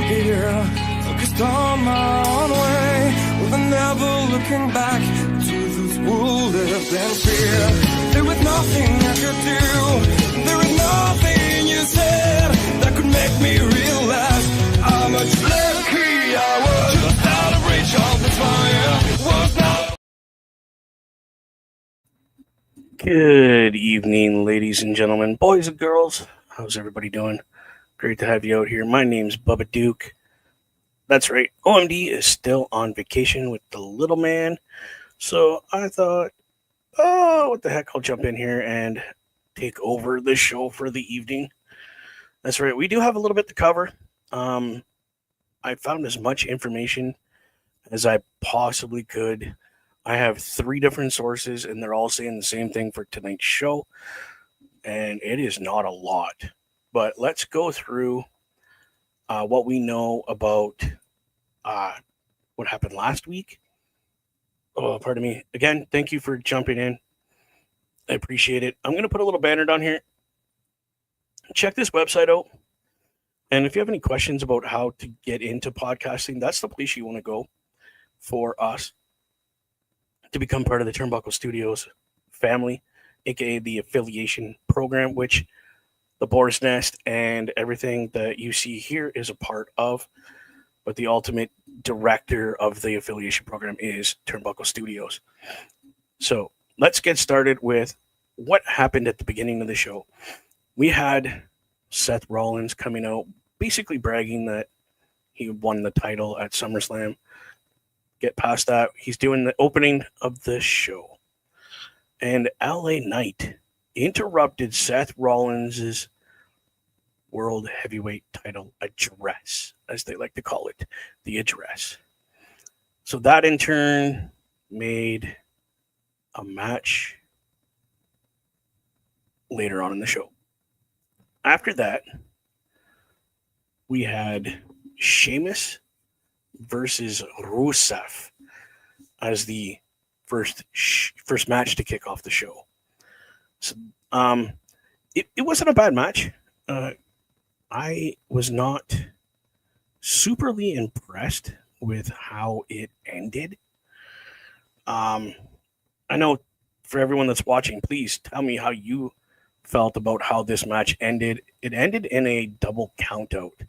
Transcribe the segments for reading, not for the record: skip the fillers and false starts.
gear, focused on my own way, with never looking back to those who lived in fear. There was nothing I could do, there was nothing you said that could make me realize how much lucky I was. Just out of reach of the fire was not. Good evening, ladies and gentlemen, boys and girls. How's everybody doing? Great to have you out here. My name's Bubba Duke. That's right, OMD is still on vacation with the little man. So I thought, what the heck, I'll jump in here and take over the show for the evening. That's right, we do have a little bit to cover. I found as much information as I possibly could. I have 3 different sources, and they're all saying the same thing for tonight's show, and it is not a lot. But let's go through what we know about what happened last week. Oh, pardon me. Again, thank you for jumping in. I appreciate it. I'm going to put a little banner down here. Check this website out. And if you have any questions about how to get into podcasting, that's the place you want to go for us to become part of the Turnbuckle Studios family, aka the affiliation program, which the Boar's Nest and everything that you see here is a part of. But the ultimate director of the affiliation program is Turnbuckle Studios. So let's get started with what happened at the beginning of the show. We had Seth Rollins coming out, basically bragging that he won the title at SummerSlam. Get past that, he's doing the opening of the show. And LA Knight interrupted Seth Rollins' World Heavyweight title address, as they like to call it, the address. So that in turn made a match later on in the show. After that, we had Sheamus versus Rusev as the first match to kick off the show. So, it wasn't a bad match. I was not superly impressed with how it ended. I know for everyone that's watching, please tell me how you felt about how this match ended. It ended in a double countout,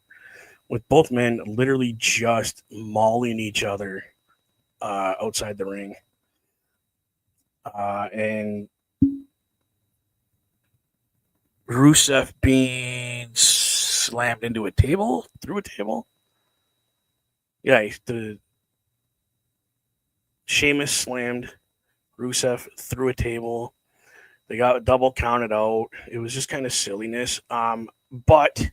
with both men literally just mauling each other outside the ring. And Rusev being slammed into a table, through a table. Yeah, the Sheamus slammed Rusev through a table. They got double counted out. It was just kind of silliness. But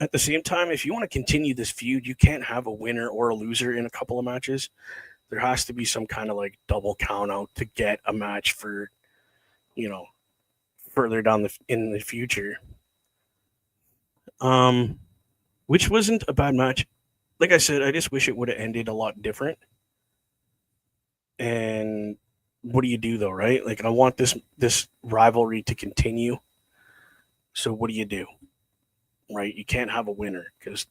at the same time, if you want to continue this feud, you can't have a winner or a loser in a couple of matches. There has to be some kind of like double count out to get a match for, further down in the future. Which wasn't a bad match. Like I said, I just wish it would have ended a lot different. And what do you do though, right? Like I want this rivalry to continue. So what do? Right? You can't have a winner, because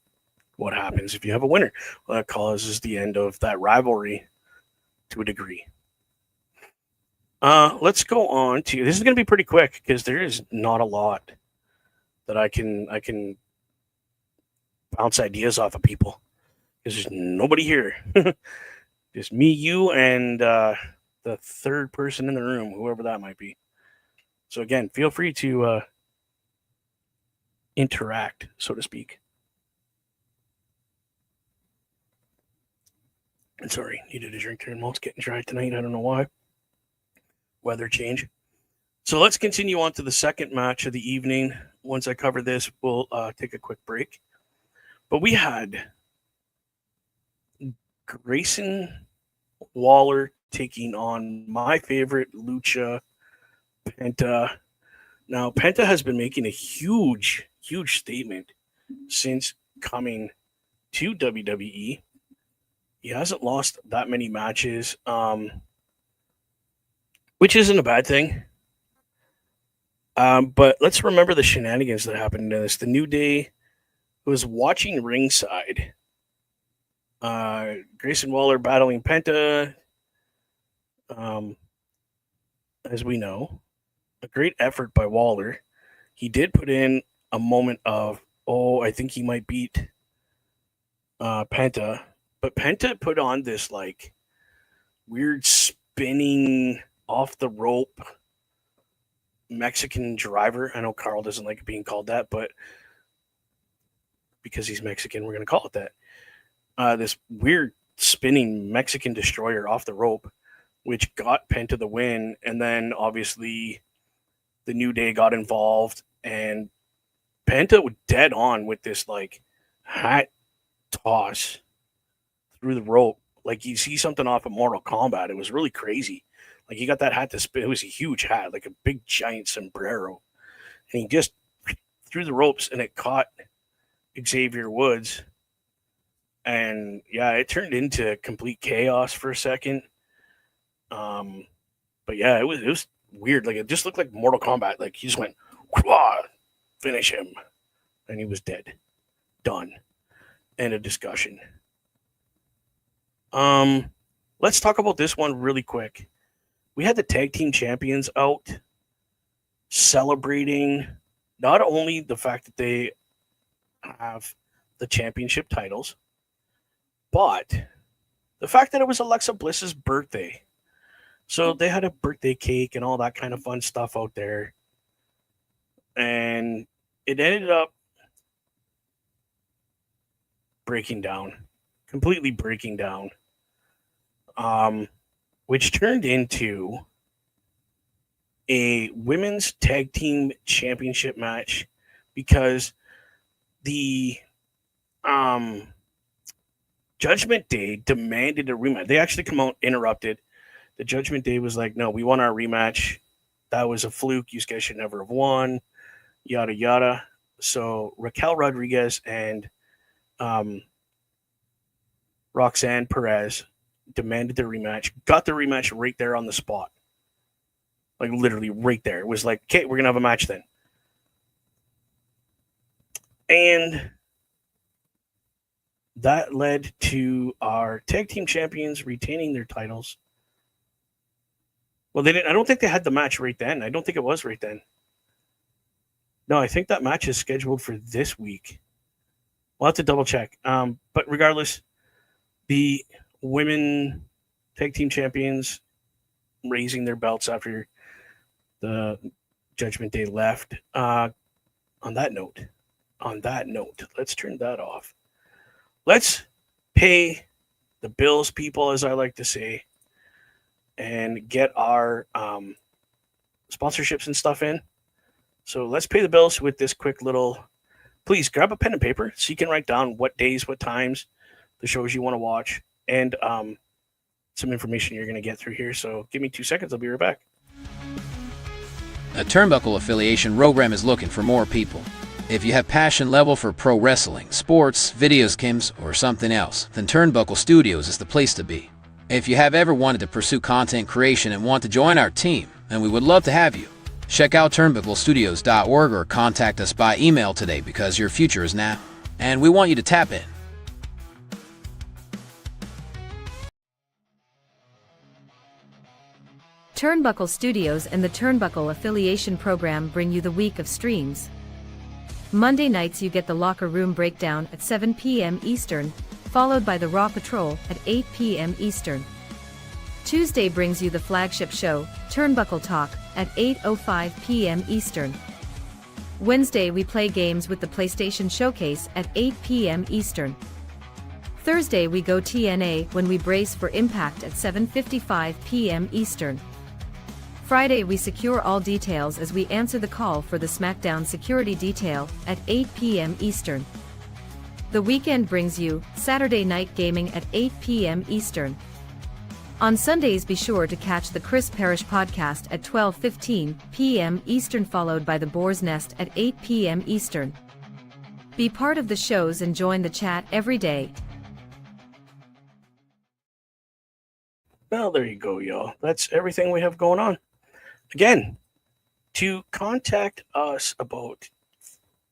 what happens if you have a winner? Well, that causes the end of that rivalry to a degree. Let's go on to, this is going to be pretty quick because there is not a lot that I can bounce ideas off of people, because there's nobody here. Just me, you, and the third person in the room, whoever that might be. So again, feel free to interact, so to speak. And sorry, needed a drink here. Malt's getting dry tonight. I don't know why. Weather change. So let's continue on to the second match of the evening. Once I cover this, we'll take a quick break. But we had Grayson Waller taking on my favorite Lucha, Penta. Now, Penta has been making a huge statement since coming to WWE. He hasn't lost that many matches, which isn't a bad thing. But let's remember the shenanigans that happened in this. The New Day who was watching ringside Grayson Waller battling Penta. As we know, a great effort by Waller. He did put in a moment of, I think he might beat Penta, but Penta put on this like weird spinning off the rope Mexican driver. I know Carl doesn't like it being called that, but because he's Mexican, we're going to call it that. This weird spinning Mexican destroyer off the rope, which got Penta the win. And then obviously the New Day got involved, and Penta was dead on with this like hat toss through the rope. Like you see something off of Mortal Kombat. It was really crazy. Like he got that hat to spin. It was a huge hat, like a big giant sombrero. And he just threw the ropes, and it caught Xavier Woods. And yeah, it turned into complete chaos for a second. But yeah, it was weird. Like it just looked like Mortal Kombat. Like he just went, finish him, and he was dead, done. End of discussion. Let's talk about this one really quick. We had the tag team champions out celebrating not only the fact that they have the championship titles, but the fact that it was Alexa Bliss's birthday. So they had a birthday cake and all that kind of fun stuff out there. And it ended up completely breaking down, which turned into a women's tag team championship match because the Judgment Day demanded a rematch. They actually come out interrupted. The Judgment Day was like, no, we want our rematch. That was a fluke. You guys should never have won. Yada, yada. So Raquel Rodriguez and Roxanne Perez demanded the rematch, got the rematch right there on the spot. Like literally right there. It was like, okay, we're going to have a match then. And that led to our tag team champions retaining their titles. Well, they didn't. I don't think they had the match right then. I don't think it was right then. No, I think that match is scheduled for this week. We'll have to double check. But regardless, the women tag team champions raising their belts after the Judgment Day left. On that note, let's turn that off. Let's pay the bills, people, as I like to say, and get our sponsorships and stuff in. So let's pay the bills with this quick little. Please grab a pen and paper so you can write down what days, what times, the shows you want to watch, and some information you're going to get through here. So give me 2 seconds. I'll be right back. A Turnbuckle affiliation program is looking for more people. If you have passion level for pro wrestling, sports, video games, or something else, then Turnbuckle Studios is the place to be. If you have ever wanted to pursue content creation and want to join our team, then we would love to have you. Check out turnbucklestudios.org or contact us by email today because your future is now, and we want you to tap in. Turnbuckle Studios and the Turnbuckle Affiliation Program bring you the week of streams. Monday nights you get the Locker Room Breakdown at 7 p.m. Eastern, followed by the Raw Patrol at 8 p.m. Eastern. Tuesday brings you the flagship show, Turnbuckle Talk, at 8:05 p.m. Eastern. Wednesday we play games with the PlayStation Showcase at 8 p.m. Eastern. Thursday we go TNA when we brace for Impact at 7:55 p.m. Eastern. Friday we secure all details as we answer the call for the SmackDown security detail at 8 p.m. Eastern. The weekend brings you Saturday Night Gaming at 8 p.m. Eastern. On Sundays be sure to catch the Chris Parrish podcast at 12:15 p.m. Eastern, followed by the Boar's Nest at 8 p.m. Eastern. Be part of the shows and join the chat every day. Well, there you go, y'all. That's everything we have going on. Again, to contact us about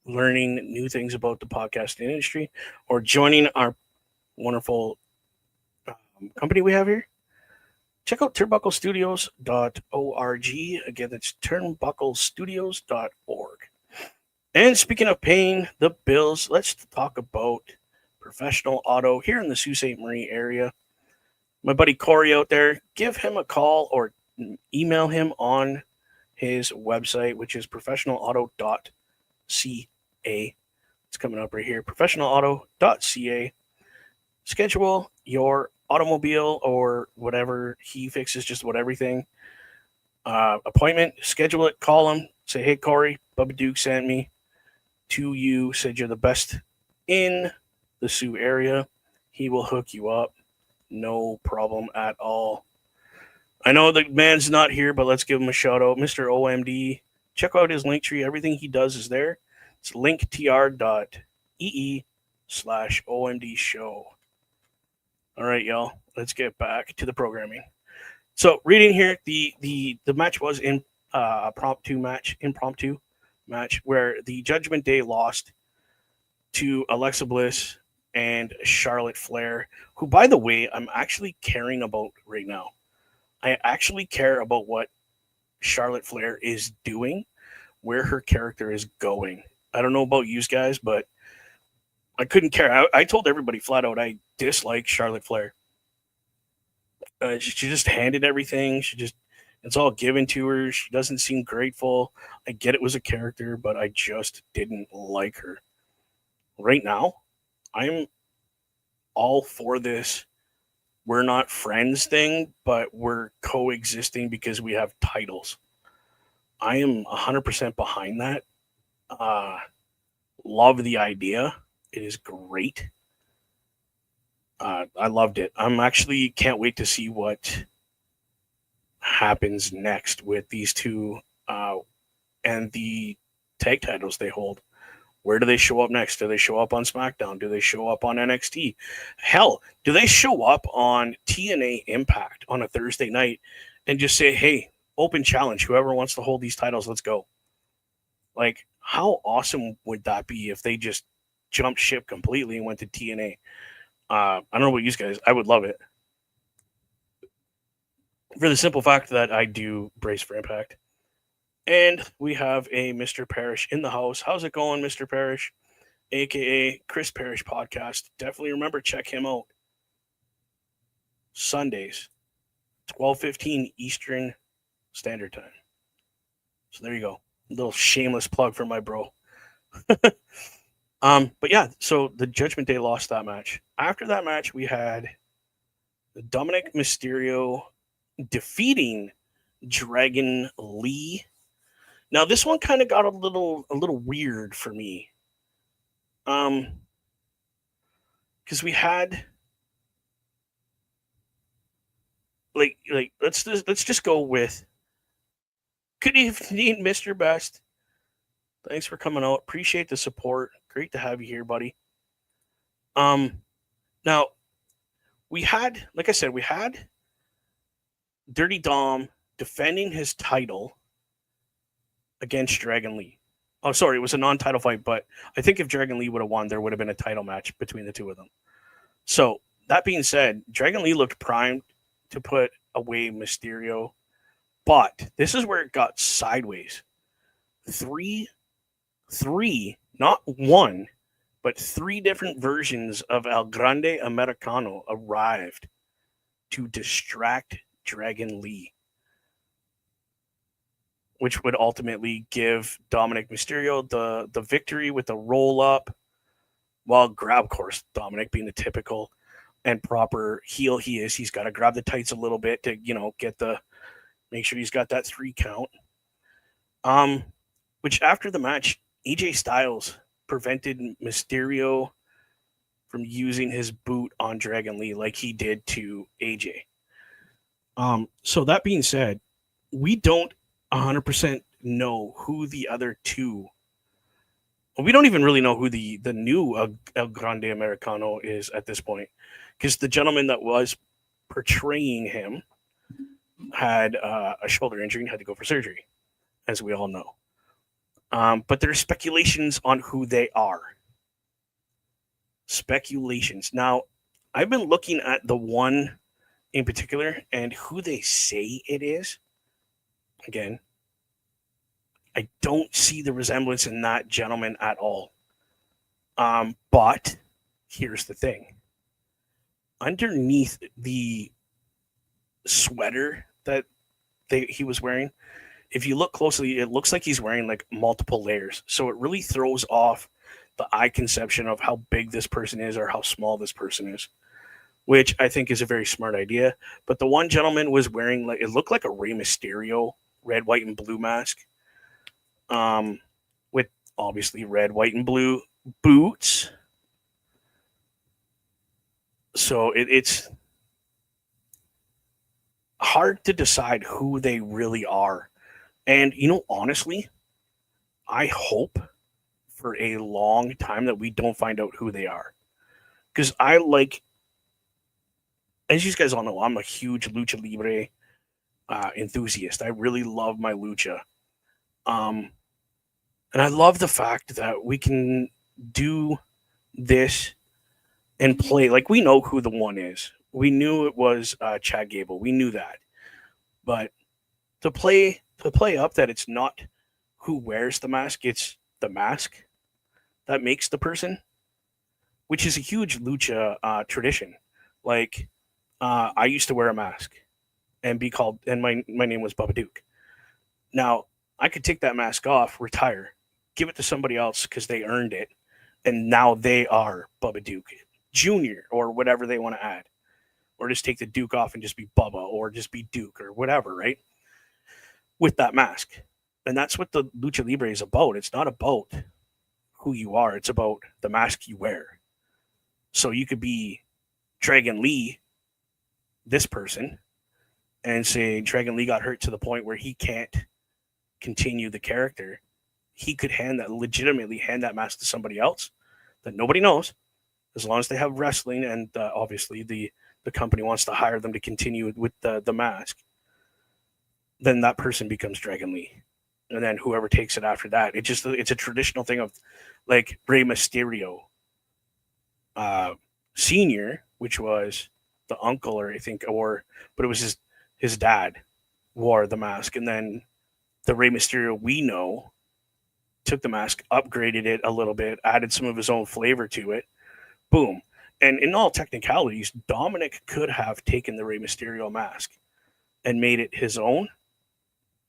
learning new things about the podcasting industry, or joining our wonderful company we have here, check out turnbucklestudios.org. Again, that's turnbucklestudios.org. And speaking of paying the bills, let's talk about Professional Auto here in the Sault Ste. Marie area. My buddy Corey out there, give him a call or email him on his website, which is professionalauto.ca. It's coming up right here, professionalauto.ca. Schedule your automobile or whatever he fixes, just about everything. Appointment, schedule it, call him, say, hey, Corey, Bubba Duke sent me to you, said you're the best in the Sioux area. He will hook you up. No problem at all. I know the man's not here, but let's give him a shout out. Mr. OMD. Check out his link tree. Everything he does is there. It's linktr.ee/OMD show. All right, y'all. Let's get back to the programming. So, reading here, the match was in impromptu match where the Judgment Day lost to Alexa Bliss and Charlotte Flair, who, by the way, I'm actually caring about right now. I actually care about what Charlotte Flair is doing, where her character is going. I don't know about you guys, but I couldn't care. I told everybody flat out I dislike Charlotte Flair. She just handed everything. It's all given to her. She doesn't seem grateful. I get it was a character, but I just didn't like her. Right now, I'm all for this we're not friends thing, but we're coexisting because we have titles. I am 100% behind that. Love the idea. It is great. I loved it. I'm actually can't wait to see what happens next with these two and the tag titles they hold. Where do they show up next? Do they show up on SmackDown? Do they show up on NXT? Hell, do they show up on TNA Impact on a Thursday night and just say, hey, open challenge, whoever wants to hold these titles, let's go? Like, how awesome would that be if they just jumped ship completely and went to TNA? I don't know about you guys. I would love it. For the simple fact that I do brace for Impact. And we have a Mr. Parrish in the house. How's it going, Mr. Parrish? AKA Chris Parrish Podcast. Definitely remember, check him out. Sundays, 12:15 Eastern Standard Time. So there you go. A little shameless plug for my bro. But yeah, so the Judgment Day lost that match. After that match, we had Dominic Mysterio defeating Dragon Lee. Now this one kind of got a little weird for me. Because we had like let's just go with good evening, Mr. Best. Thanks for coming out. Appreciate the support. Great to have you here, buddy. Now we had, like I said, we had Dirty Dom defending his title against Dragon Lee. Oh, sorry, it was a non-title fight, but I think if Dragon Lee would have won, there would have been a title match between the two of them. So, that being said, Dragon Lee looked primed to put away Mysterio, but this is where it got sideways. Three, not one, but three different versions of El Grande Americano arrived to distract Dragon Lee, which would ultimately give Dominic Mysterio the victory with the roll-up. Well, grab, of course, Dominic being the typical and proper heel he is. He's got to grab the tights a little bit to, make sure he's got that 3 count. Which after the match, AJ Styles prevented Mysterio from using his boot on Dragon Lee like he did to AJ. So that being said, we don't 100% know who the other two. Well, we don't even really know who the new El Grande Americano is at this point, because the gentleman that was portraying him had a shoulder injury and had to go for surgery, as we all know. But there's speculations on who they are. Speculations. Now, I've been looking at the one in particular and who they say it is. Again, I don't see the resemblance in that gentleman at all. But here's the thing. Underneath the sweater that he was wearing, if you look closely, it looks like he's wearing like multiple layers. So it really throws off the eye conception of how big this person is or how small this person is, which I think is a very smart idea. But the one gentleman was wearing, like, it looked like a Rey Mysterio red, white, and blue mask, with obviously red, white, and blue boots. So it's hard to decide who they really are. And, honestly, I hope for a long time that we don't find out who they are. Because as you guys all know, I'm a huge Lucha Libre enthusiast. I really love my Lucha. And I love the fact that we can do this and play. Like, we know who the one is. We knew it was Chad Gable. We knew that. But to play up that it's not who wears the mask, it's the mask that makes the person, which is a huge Lucha tradition. Like, I used to wear a mask and be called, and my name was Bubba Duke. Now, I could take that mask off, retire, give it to somebody else because they earned it, and now they are Bubba Duke Jr. or whatever they want to add. Or just take the Duke off and just be Bubba, or just be Duke, or whatever, right? With that mask. And that's what the Lucha Libre is about. It's not about who you are. It's about the mask you wear. So you could be Dragon Lee, this person, and say Dragon Lee got hurt to the point where he can't continue the character. He could legitimately hand that mask to somebody else that nobody knows, as long as they have wrestling, and obviously the company wants to hire them to continue with the mask. Then that person becomes Dragon Lee. And then whoever takes it after that, it's a traditional thing of, like, Rey Mysterio Senior, which was the uncle, or I think, but it was his dad wore the mask, and then the Rey Mysterio we know took the mask, upgraded it a little bit, added some of his own flavor to it. Boom. And in all technicalities, Dominic could have taken the Rey Mysterio mask and made it his own,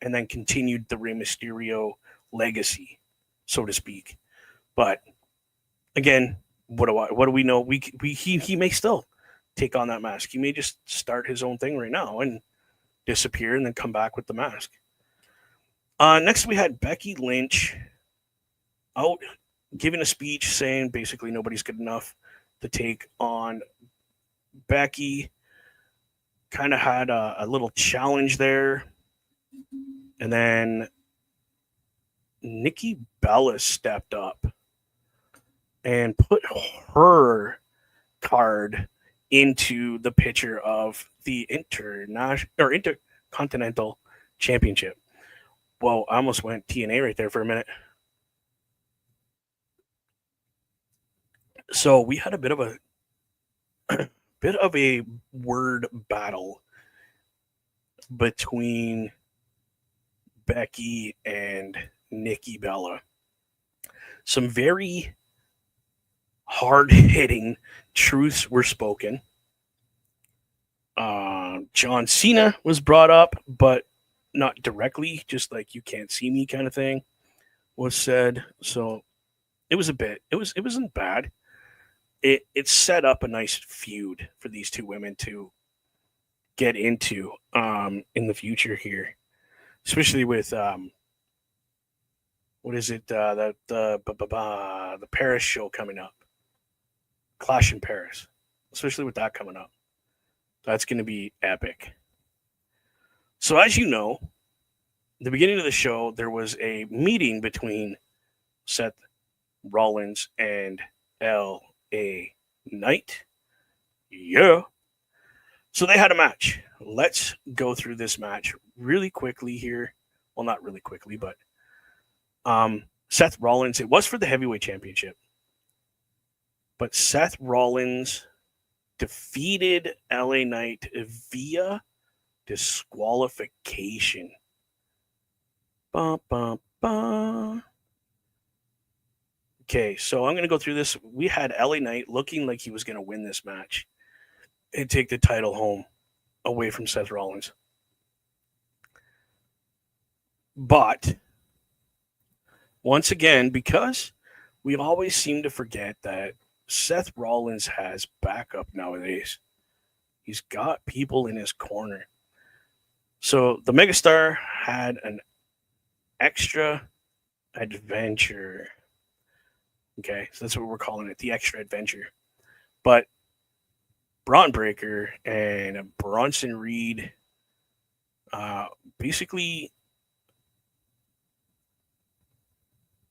and then continued the Rey Mysterio legacy, so to speak. But again, what do we know? He may still take on that mask. He may just start his own thing right now and disappear and then come back with the mask. Next, we had Becky Lynch out giving a speech saying basically nobody's good enough to take on Becky. Kind of had a little challenge there. And then Nikki Bella stepped up and put her card into the picture of the Intercontinental Championship. Whoa, I almost went TNA right there for a minute. So we had a bit of a word battle between Becky and Nikki Bella. Some very hard-hitting truths were spoken. John Cena was brought up, but not directly, just like "you can't see me" kind of thing was said. So it wasn't bad. It set up a nice feud for these two women to get into in the future here, especially with what is it, the Paris show coming up, Clash in Paris, especially with that coming up. That's going to be epic. So as you know, the beginning of the show, there was a meeting between Seth Rollins and L.A. Knight. Yeah. So they had a match. Let's go through this match really quickly here. Well, not really quickly, but Seth Rollins, it was for the heavyweight championship, but Seth Rollins defeated LA Knight via disqualification. Ba, ba, ba. Okay, so I'm going to go through this. We had LA Knight looking like he was going to win this match and take the title home away from Seth Rollins. But once again, because we always seem to forget that Seth Rollins has backup nowadays. He's got people in his corner. So the Megastar had an extra adventure. Okay, so that's what we're calling it, the extra adventure. But Braun Breaker and Bronson Reed basically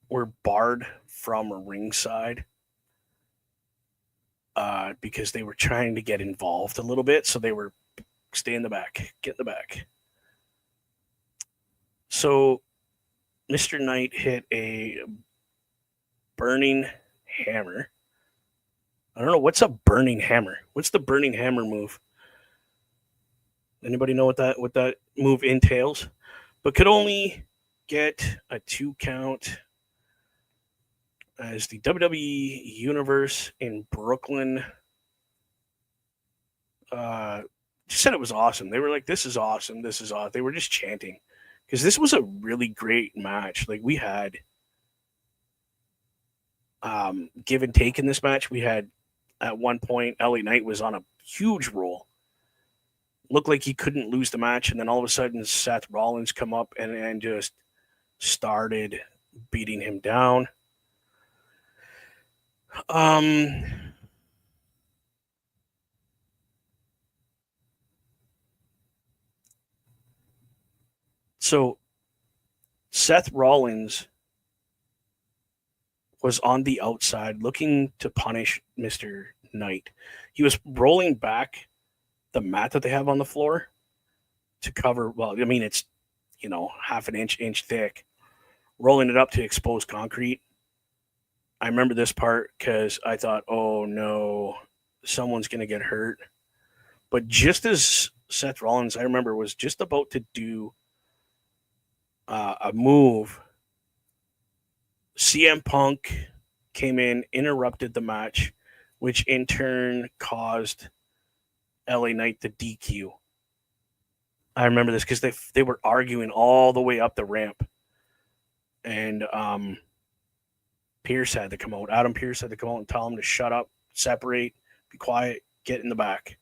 were barred from ringside because they were trying to get involved a little bit. So they were stay in the back, get in the back. So Mr. Knight hit a burning hammer. I don't know, what's a burning hammer? What's the burning hammer move? Anybody know what that move entails? But could only get a 2 count as the WWE Universe in Brooklyn just said it was awesome. They were like, this is awesome. This is awesome. They were just chanting because this was a really great match. Like we had give and take in this match. We had at one point, LA Knight was on a huge roll. Looked like he couldn't lose the match. And then all of a sudden Seth Rollins come up and just started beating him down. So Seth Rollins was on the outside looking to punish Mr. Knight. He was rolling back the mat that they have on the floor to cover, well, I mean, it's, half an inch thick, rolling it up to expose concrete. I remember this part because I thought, oh no, someone's going to get hurt. But just as Seth Rollins, I remember, was just about to do a move, CM Punk came in, interrupted the match, which in turn caused LA Knight the DQ. I remember this because they were arguing all the way up the ramp. And Pierce had to come out. Adam Pierce had to come out and tell him to shut up, separate, be quiet, get in the back.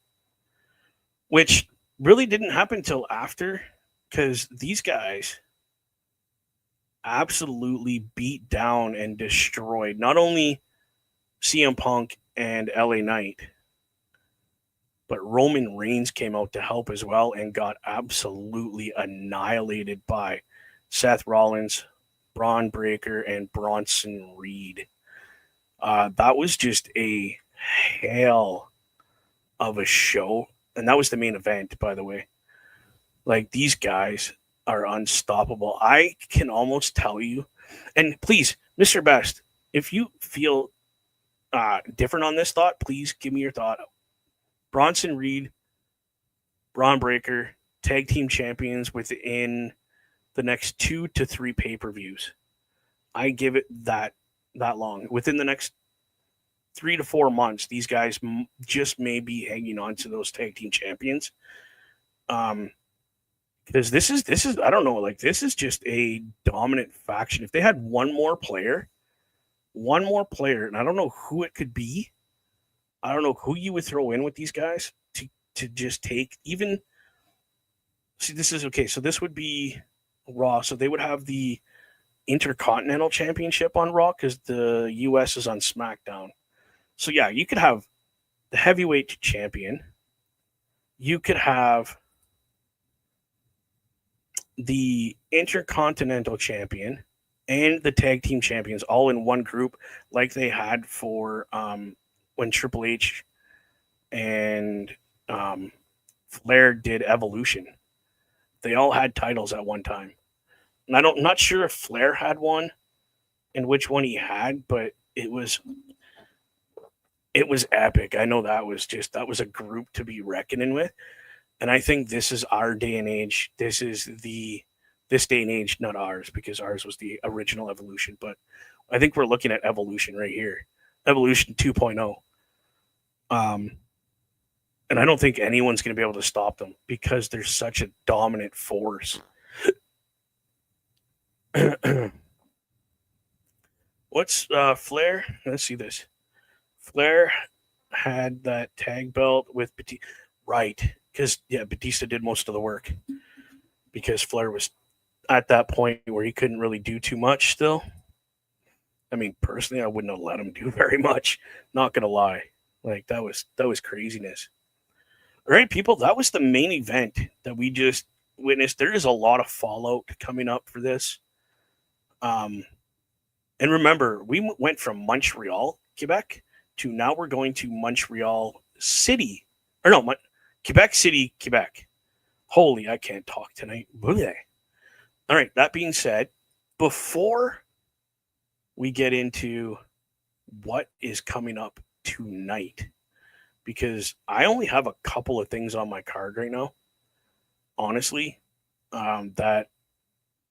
Which really didn't happen till after, because these guys absolutely beat down and destroyed not only CM Punk and LA Knight, but Roman Reigns came out to help as well and got absolutely annihilated by Seth Rollins, Braun Breaker, and Bronson Reed. That was just a hell of a show. And that was the main event, by the way. Like, these guys are unstoppable. I can almost tell you, and please, Mr. Best, if you feel different on this thought, please give me your thought. Bronson Reed, Braun Breaker, tag team champions within the next 2 to 3 pay-per-views. I give it that long. Within the next 3 to 4 months, these guys just may be hanging on to those tag team champions. Because this is I don't know, like, this is just a dominant faction. If they had one more player, and I don't know who it could be. I don't know who you would throw in with these guys to just take even. See, this is okay. So this would be Raw. So they would have the Intercontinental Championship on Raw because the US is on SmackDown. So yeah, you could have the heavyweight champion. You could have the Intercontinental Champion and the tag team champions all in one group, like they had for when Triple H and Flair did Evolution. They all had titles at one time. And I'm not sure if Flair had one and which one he had, but it was epic. I know that was a group to be reckoning with. And I think this is our day and age. This day and age, not ours, because ours was the original Evolution. But I think we're looking at Evolution right here, Evolution 2.0. And I don't think anyone's going to be able to stop them because they're such a dominant force. What's Flair? Let's see this. Flair had that tag belt with Batista. Right. Because, Batista did most of the work. Because Flair was at that point where he couldn't really do too much still. I mean, personally, I wouldn't have let him do very much. Not going to lie. Like, that was craziness. All right, people, that was the main event that we just witnessed. There is a lot of fallout coming up for this. And remember, we went from Montreal, Quebec, to now we're going to Montreal City. Or no, Quebec City, Quebec. Holy, I can't talk tonight. Bleh. All right, that being said, before we get into what is coming up tonight, because I only have a couple of things on my card right now, honestly, that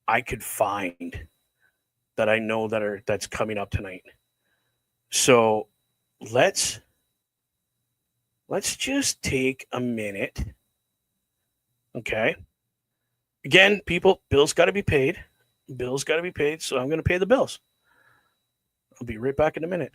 I could find that I know that's coming up tonight. So let's just take a minute. Okay. Again, people, bills got to be paid. Bills got to be paid, so I'm going to pay the bills. I'll be right back in a minute.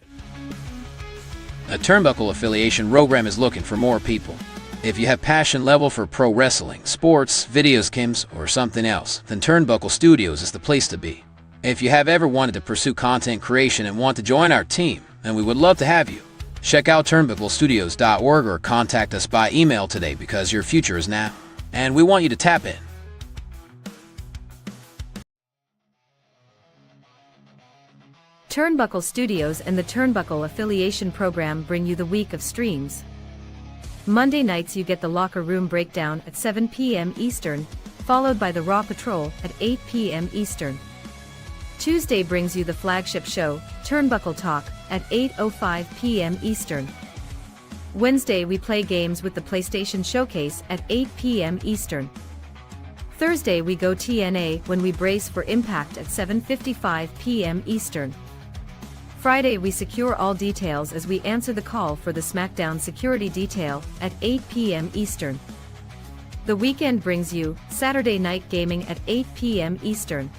A Turnbuckle Affiliation program is looking for more people. If you have passion level for pro wrestling, sports, videos games, or something else, then Turnbuckle Studios is the place to be. If you have ever wanted to pursue content creation and want to join our team, then we would love to have you. Check out turnbucklestudios.org or contact us by email today because your future is now, and we want you to tap in. Turnbuckle Studios and the Turnbuckle Affiliation Program bring you the week of streams. Monday nights you get the Locker Room Breakdown at 7 p.m. Eastern, followed by the Raw Patrol at 8 p.m. Eastern. Tuesday brings you the flagship show, Turnbuckle Talk, at 8:05 p.m. Eastern. Wednesday we play games with the PlayStation Showcase at 8 p.m. Eastern. Thursday we go TNA when we brace for Impact at 7:55 p.m. Eastern. Friday we secure all details as we answer the call for the SmackDown security detail at 8 p.m. Eastern. The weekend brings you Saturday Night Gaming at 8 p.m. Eastern.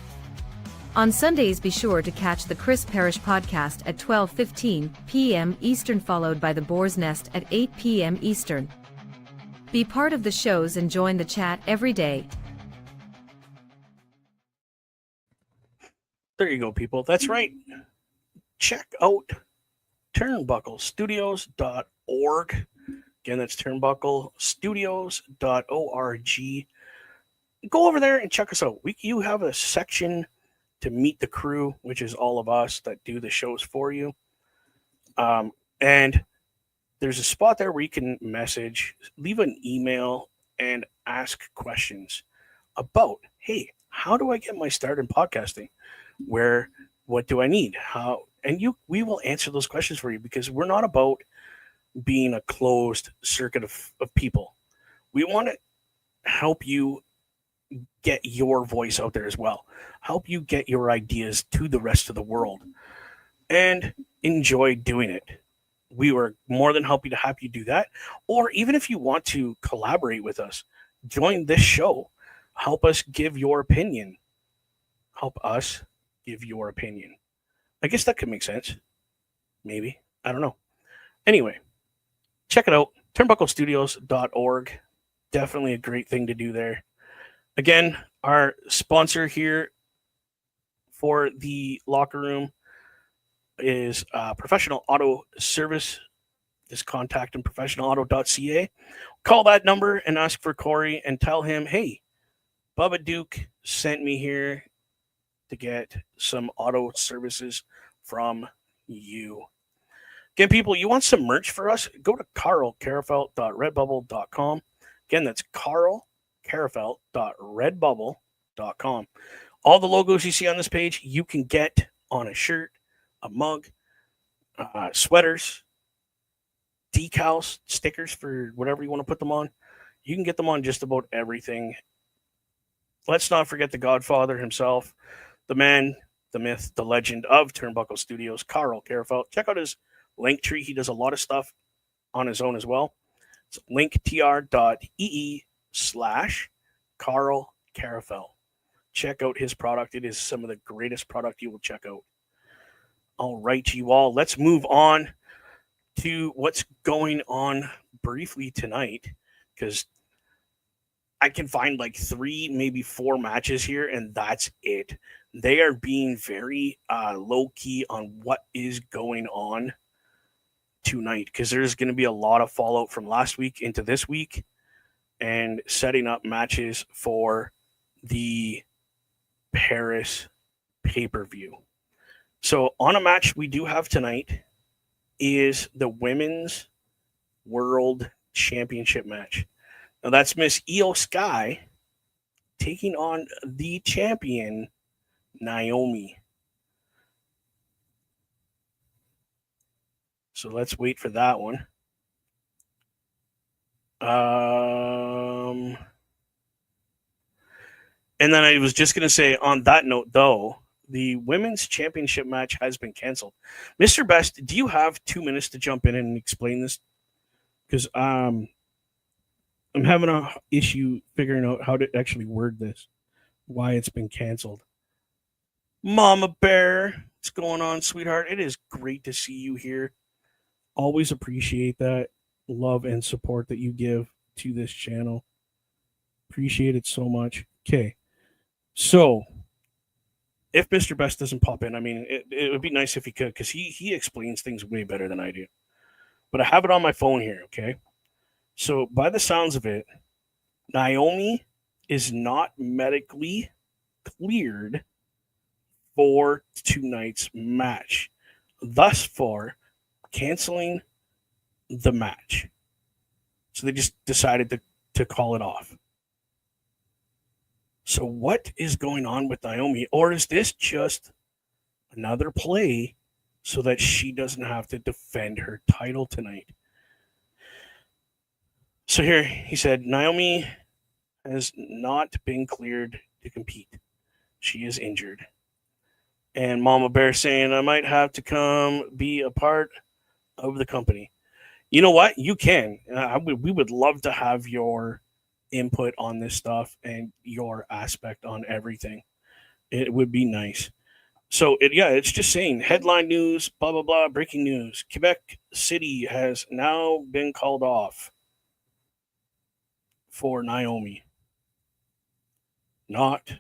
On Sundays be sure to catch the Chris Parrish podcast at 12:15 p.m. Eastern, followed by the Boar's Nest at 8 p.m. Eastern. Be part of the shows and join the chat every day. There you go, people. That's right. Check out turnbucklestudios.org. Again, that's turnbucklestudios.org. Go over there and check us out. You have a section to meet the crew, which is all of us that do the shows for you. And there's a spot there where you can message, leave an email, and ask questions about, hey, how do I get my start in podcasting? What do I need? How? And we will answer those questions for you, because we're not about being a closed circuit of people. We want to help you get your voice out there as well. Help you get your ideas to the rest of the world and enjoy doing it. We were more than happy to help you do that. Or even if you want to collaborate with us, join this show. Help us give your opinion. Help us give your opinion. I guess that could make sense. Maybe. I don't know. Anyway, check it out. Turnbucklestudios.org. Definitely a great thing to do there. Again, our sponsor here for the Locker Room is Professional Auto Service. Just contact them, professionalauto.ca. Call that number and ask for Corey and tell him, hey, Bubba Duke sent me here to get some auto services from you. Again, people, you want some merch for us? Go to carlcarafelt.redbubble.com. Again, that's carlcarafelt.redbubble.com. All the logos you see on this page, you can get on a shirt, a mug, sweaters, decals, stickers for whatever you want to put them on. You can get them on just about everything. Let's not forget the Godfather himself, the man, the myth, the legend of Turnbuckle Studios, Carl Carafel. Check out his link tree. He does a lot of stuff on his own as well. It's linktr.ee/Carl Carafel. Check out his product. It is some of the greatest product you will check out. All right, you all. Let's move on to what's going on briefly tonight, because I can find like 3, maybe 4 matches here, and that's it. They are being very low-key on what is going on tonight, because there's going to be a lot of fallout from last week into this week and setting up matches for the Paris pay-per-view. So on a match we do have tonight is the Women's World Championship match. Now that's Miss Io Sky taking on the champion, Naomi. So let's wait for that one. And then I was just going to say, on that note, though, the women's championship match has been canceled. Mr. Best, do you have 2 minutes to jump in and explain this? Because I'm having an issue figuring out how to actually word this, why it's been canceled. Mama Bear, what's going on, sweetheart? It is great to see you here. Always appreciate that love and support that you give to this channel. Appreciate it so much. Okay, so if Mr. Best doesn't pop in, I mean, it would be nice if he could, because he explains things way better than I do. But I have it on my phone here, okay? So by the sounds of it, Naomi is not medically cleared for tonight's match, thus for canceling the match. So they just decided to call it off. So what is going on with Naomi? Or is this just another play so that she doesn't have to defend her title tonight? So here he said, Naomi has not been cleared to compete. She is injured. And Mama Bear saying, I might have to come be a part of the company. You know what? You can. We would love to have your input on this stuff and your aspect on everything. It would be nice. So it's just saying headline news, blah blah blah, breaking news. Quebec City has now been called off for Naomi. Not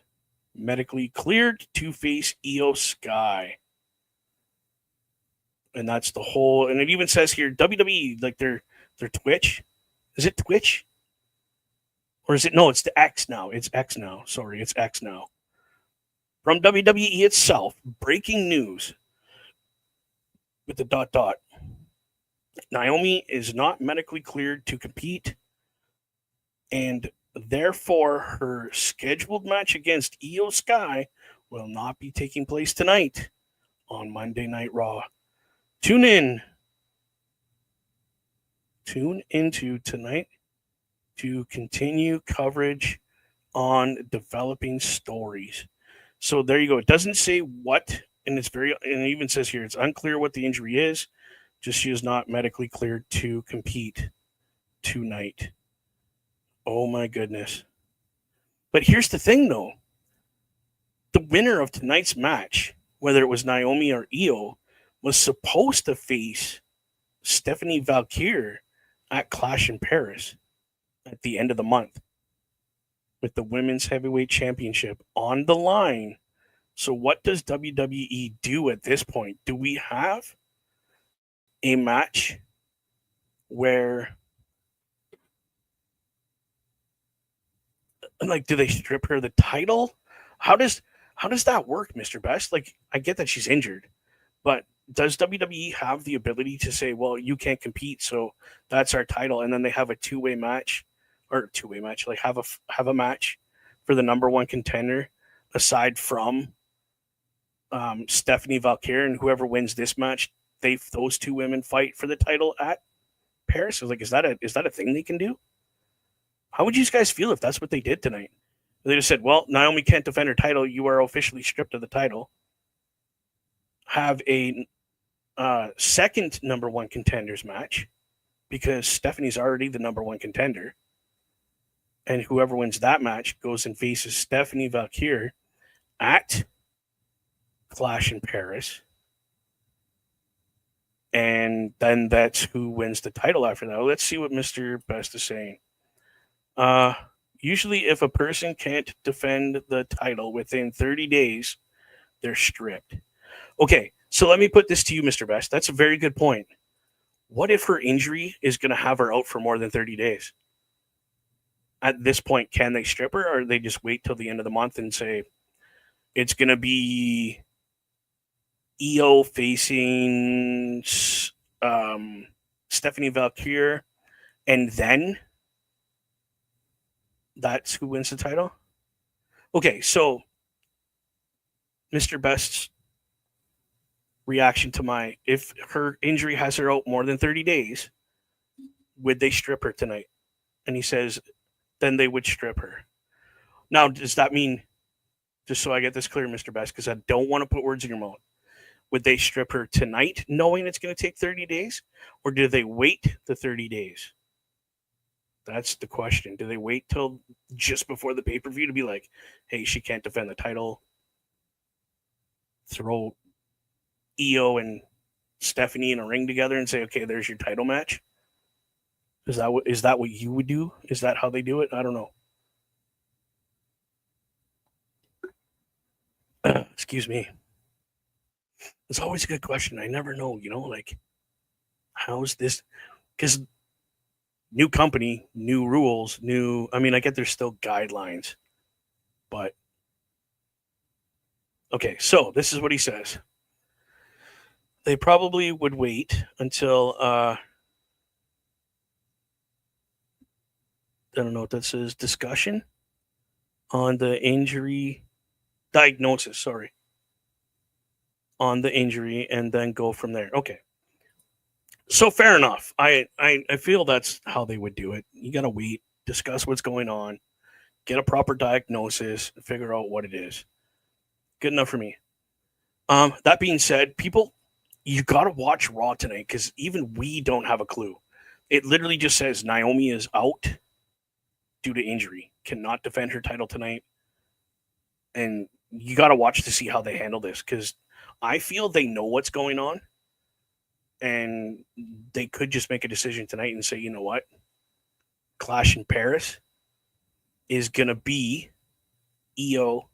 medically cleared to face Io Sky. And that's the whole, and it even says here WWE, like their Twitch. Is it Twitch? Or is it? No, it's the X now. It's X now. Sorry, it's X now. From WWE itself, breaking news with the ... Naomi is not medically cleared to compete, and therefore her scheduled match against Io Sky will not be taking place tonight on Monday Night Raw. Tune into tonight to continue coverage on developing stories. So there you go. It doesn't say what, and it even says here it's unclear what the injury is. Just she is not medically cleared to compete tonight. Oh my goodness. But here's the thing though. The winner of tonight's match, whether it was Naomi or Io, was supposed to face Stephanie Valkyrie at Clash in Paris at the end of the month with the Women's Heavyweight Championship on the line. So what does WWE do at this point? Do we have a match where, like, do they strip her the title? How does that work, Mr. Best? Like, I get that she's injured, but does WWE have the ability to say, well, you can't compete, so that's our title, and then they have a two-way match, like have a match for the number one contender aside from Stephanie Valkyrie, and whoever wins this match, those two women fight for the title at Paris. So, like, is that a thing they can do? How would you guys feel if that's what they did tonight? They just said, well, Naomi can't defend her title. You are officially stripped of the title. Have a second number one contenders match because Stephanie's already the number one contender. And whoever wins that match goes and faces Stephanie Valkyrie at Clash in Paris. And then that's who wins the title after that. Let's see what Mr. Best is saying. Usually, if a person can't defend the title within 30 days, they're stripped. Okay, so let me put this to you, Mr. Best. That's a very good point. What if her injury is going to have her out for more than 30 days? At this point, can they strip her, or they just wait till the end of the month and say it's going to be Io facing Stephanie Valkyrie, and then that's who wins the title? Okay, so Mr. Best's reaction to if her injury has her out more than 30 days, would they strip her tonight? And he says, then they would strip her. Now, does that mean, just so I get this clear, Mr. Best, because I don't want to put words in your mouth, would they strip her tonight knowing it's going to take 30 days? Or do they wait the 30 days? That's the question. Do they wait till just before the pay-per-view to be like, hey, she can't defend the title? Throw Io and Stephanie in a ring together and say, okay, there's your title match? Is that what you would do? Is that how they do it? I don't know. Excuse me. It's always a good question. I never know, like, how's this? Because new company, new rules, I get there's still guidelines, but okay, so this is what he says. They probably would wait until, I don't know what that says, discussion on the injury, diagnosis, sorry, on the injury, and then go from there. Okay. So fair enough. I feel that's how they would do it. You got to wait, discuss what's going on, get a proper diagnosis, and figure out what it is. Good enough for me. That being said, people, you got to watch Raw tonight because even we don't have a clue. It literally just says Naomi is out due to injury, cannot defend her title tonight. And you got to watch to see how they handle this because I feel they know what's going on. And they could just make a decision tonight and say, you know what? Clash in Paris is going to be Io,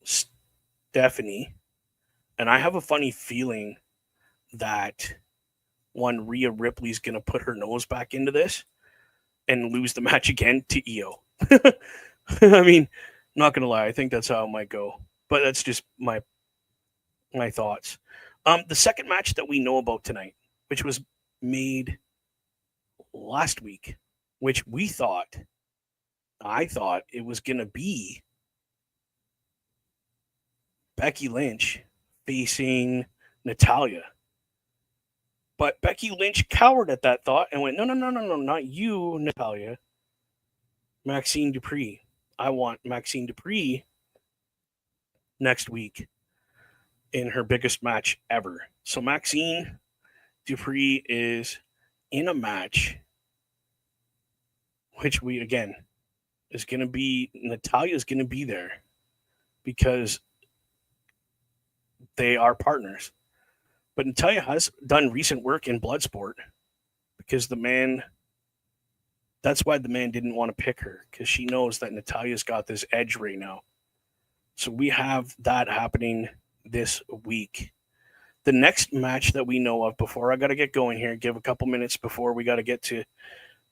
Stephanie. And I have a funny feeling that Rhea Ripley's going to put her nose back into this and lose the match again to Io. I mean, not going to lie. I think that's how it might go. But that's just my thoughts. The second match that we know about tonight, which was made last week, which I thought it was going to be Becky Lynch facing Natalya. But Becky Lynch cowered at that thought and went, no, not you, Natalya. Maxine Dupree. I want Maxine Dupree next week in her biggest match ever. So Maxine Dupree is in a match, which is going to be, Natalya is going to be there because they are partners. But Natalya has done recent work in Bloodsport because that's why the man didn't want to pick her, because she knows that Natalya's got this edge right now. So we have that happening this week. The next match that we know of, before I got to get going here, give a couple minutes before we got to get to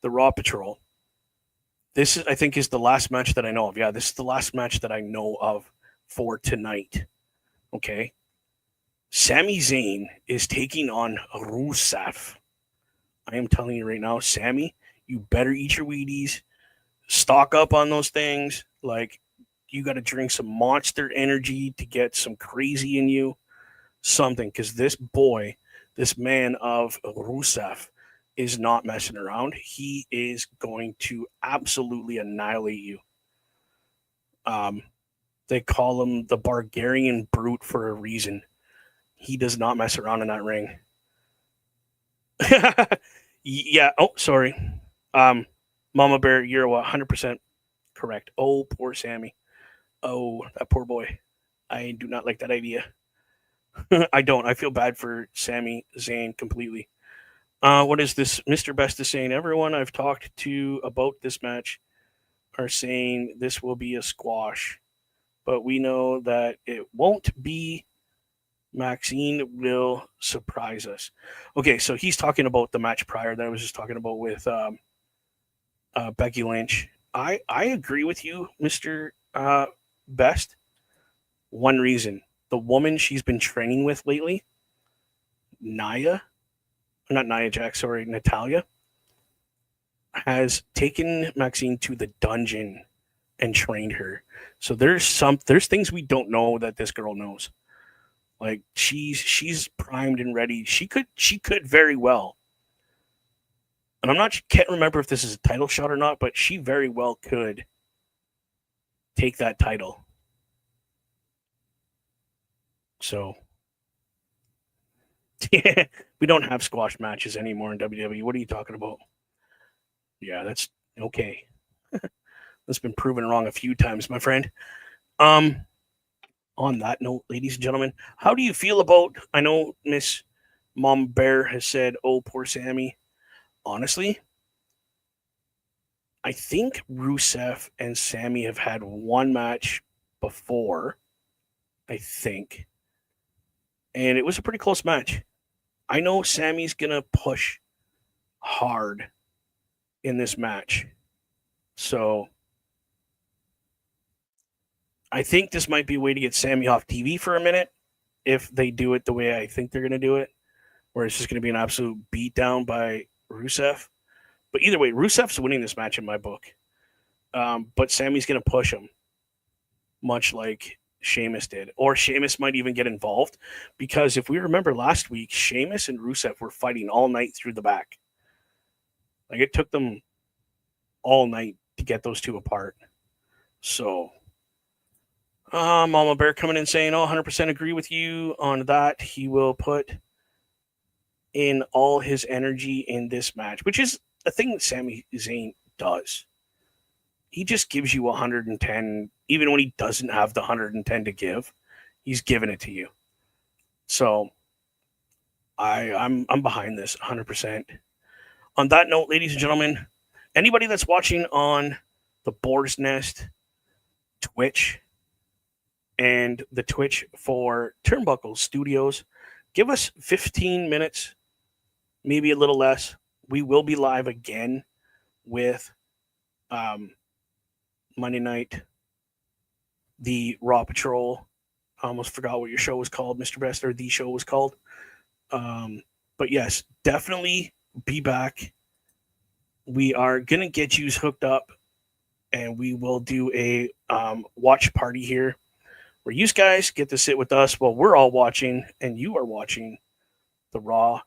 the Raw Patrol. This I think is the last match that I know of. Yeah, this is the last match that I know of for tonight. Okay. Sami Zayn is taking on Rusev. I am telling you right now, Sami, you better eat your Wheaties. Stock up on those things. Like, You got to drink some Monster Energy to get some crazy in you. Something, because this man of Rusev is not messing around. He is going to absolutely annihilate you. They call him the Bulgarian Brute for a reason. He does not mess around in that ring. Yeah. Oh, sorry. Mama Bear, you're 100% correct. Oh, poor Sammy. Oh, that poor boy. I do not like that idea. I don't. I feel bad for Sami Zayn completely. What is this? Mr. Best is saying, everyone I've talked to about this match are saying this will be a squash, but we know that it won't be. Maxine will surprise us. Okay, so he's talking about the match prior that I was just talking about with Becky Lynch. I agree with you, Mr. Best. One reason. The woman she's been training with lately, Natalia, has taken Maxine to the dungeon and trained her. So there's things we don't know that this girl knows. Like she's primed and ready. She could very well. And can't remember if this is a title shot or not, but she very well could take that title. So yeah, we don't have squash matches anymore in WWE. What are you talking about? Yeah, that's okay. That's been proven wrong a few times, my friend. On that note, ladies and gentlemen, how do you feel about, I know Miss Mom Bear has said, oh, poor Sammy. Honestly, I think Rusev and Sammy have had one match before, I think. And it was a pretty close match. I know Sammy's going to push hard in this match. So I think this might be a way to get Sammy off TV for a minute if they do it the way I think they're going to do it, where it's just going to be an absolute beatdown by Rusev. But either way, Rusev's winning this match in my book. But Sammy's going to push him, much like Sheamus did. Or Sheamus might even get involved, because if we remember last week, Sheamus and Rusev were fighting all night through the back. Like, it took them all night to get those two apart. So Mama Bear coming in saying, 100% agree with you on that. He will put in all his energy in this match, which is a thing that Sami Zayn does. He just gives you 110, even when he doesn't have the 110 to give. He's giving it to you. So I'm behind this 100%. On that note, ladies and gentlemen, anybody that's watching on the Boar's Nest Twitch and the Twitch for Turnbuckle Studios, give us 15 minutes, maybe a little less. We will be live again with Monday night, the Raw Patrol. I almost forgot what your show was called, Mr. Best, or the show was called. But yes, definitely be back. We are going to get you hooked up, and we will do a watch party here where you guys get to sit with us while we're all watching, and you are watching the Raw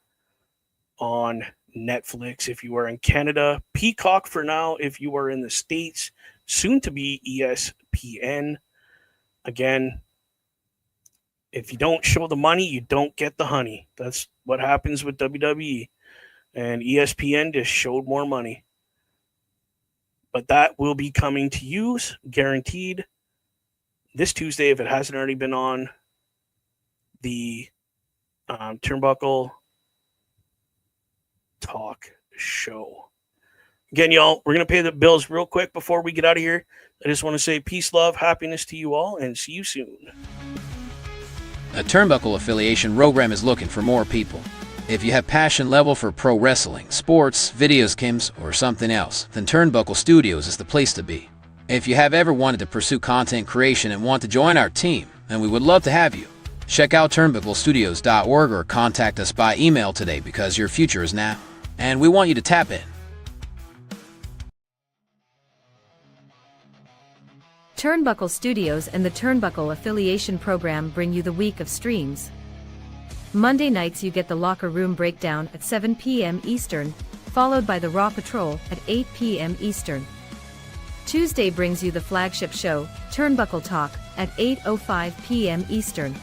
on Netflix if you are in Canada, Peacock for now if you are in the States, soon to be ESPN. Again, if you don't show the money, you don't get the honey. That's what happens with WWE. And ESPN just showed more money. But that will be coming to you, guaranteed, this Tuesday, if it hasn't already been on the Turnbuckle Talk Show. Again, y'all, we're going to pay the bills real quick before we get out of here. I just want to say peace, love, happiness to you all, and see you soon. A Turnbuckle affiliation program is looking for more people. If you have passion level for pro wrestling, sports, videos, games, or something else, then Turnbuckle Studios is the place to be. If you have ever wanted to pursue content creation and want to join our team, then we would love to have you. Check out turnbucklestudios.org or contact us by email today, because your future is now, and we want you to tap in. Turnbuckle Studios and the Turnbuckle Affiliation Program bring you the week of streams. Monday nights you get the Locker Room Breakdown at 7 p.m. Eastern, followed by the Raw Patrol at 8 p.m. Eastern. Tuesday brings you the flagship show, Turnbuckle Talk, at 8:05 p.m. Eastern.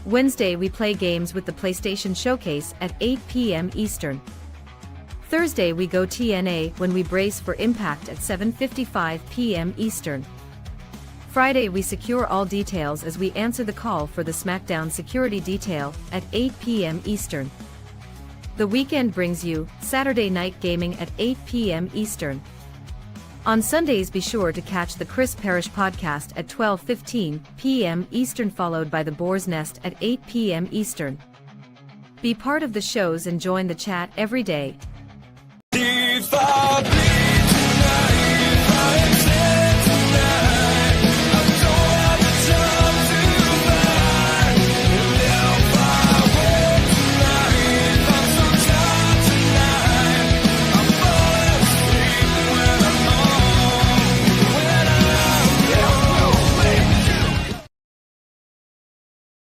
Wednesday we play games with the PlayStation Showcase at 8 p.m. Eastern. Thursday we go TNA when we brace for Impact at 7:55 p.m. Eastern. Friday we secure all details as we answer the call for the SmackDown security detail at 8 p.m. Eastern. The weekend brings you Saturday Night Gaming at 8 p.m. Eastern. On Sundays be sure to catch the Chris Parrish podcast at 12:15 p.m. Eastern, followed by the Boar's Nest at 8 p.m. Eastern. Be part of the shows and join the chat every day. Leave the